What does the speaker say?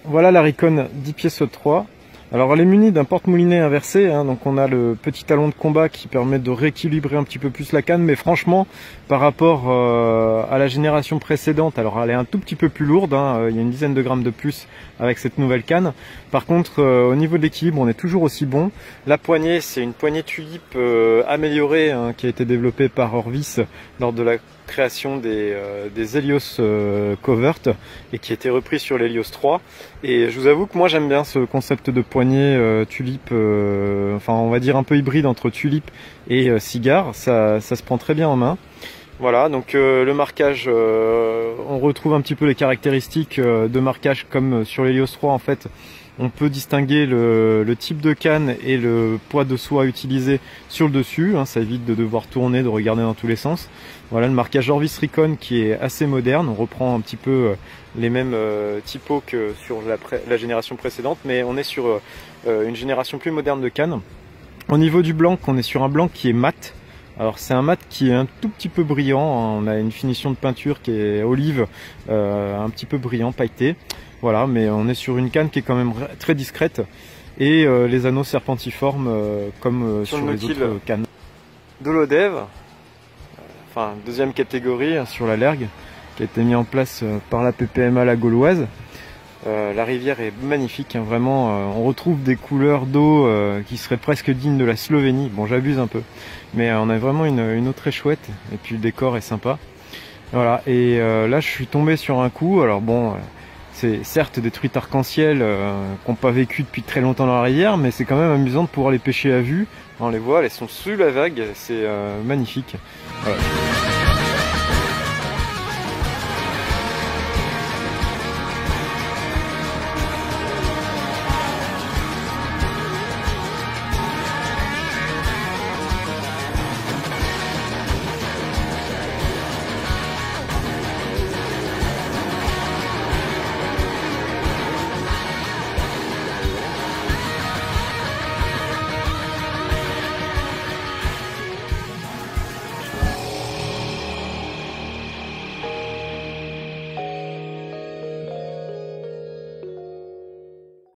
Voilà la Recon 10 pieds SWAT 3. Alors elle est munie d'un porte-moulinet inversé, hein, donc on a le petit talon de combat qui permet de rééquilibrer un petit peu plus la canne, mais franchement par rapport à la génération précédente, alors elle est un tout petit peu plus lourde, hein, il y a une dizaine de grammes de plus avec cette nouvelle canne. Par contre au niveau de l'équilibre on est toujours aussi bon. La poignée, c'est une poignée tulipe améliorée, hein, qui a été développée par Orvis lors de la création des Helios Covert et qui a été repris sur l'Helios 3. Et je vous avoue que moi j'aime bien ce concept de poignée tulipe, enfin on va dire un peu hybride entre tulipe et cigare, ça se prend très bien en main. Voilà, donc le marquage, on retrouve un petit peu les caractéristiques de marquage comme sur l'Helios 3 en fait. On peut distinguer le type de canne et le poids de soie utilisé sur le dessus, hein, ça évite de devoir tourner, de regarder dans tous les sens. Voilà le marquage Orvis Recon qui est assez moderne, on reprend un petit peu les mêmes typos que sur la génération précédente, mais on est sur une génération plus moderne de canne. Au niveau du blanc, on est sur un blanc qui est mat. Alors c'est un mat qui est un tout petit peu brillant, hein, on a une finition de peinture qui est olive, un petit peu brillant, pailleté. Voilà, mais on est sur une canne qui est quand même très discrète et les anneaux serpentiformes comme sur les autres cannes. De l'Odev, enfin deuxième catégorie, hein, sur la Lergue, qui a été mis en place par la PPMA la Gauloise. La rivière est magnifique, hein, vraiment, on retrouve des couleurs d'eau qui seraient presque dignes de la Slovénie. Bon, j'abuse un peu, mais on a vraiment une eau très chouette et puis le décor est sympa. Voilà, et là je suis tombé sur un coup, alors bon... c'est certes des truites arc-en-ciel qui n'ont pas vécu depuis très longtemps dans la rivière, mais c'est quand même amusant de pouvoir les pêcher à vue. On les voit, elles sont sous la vague, c'est magnifique. Voilà.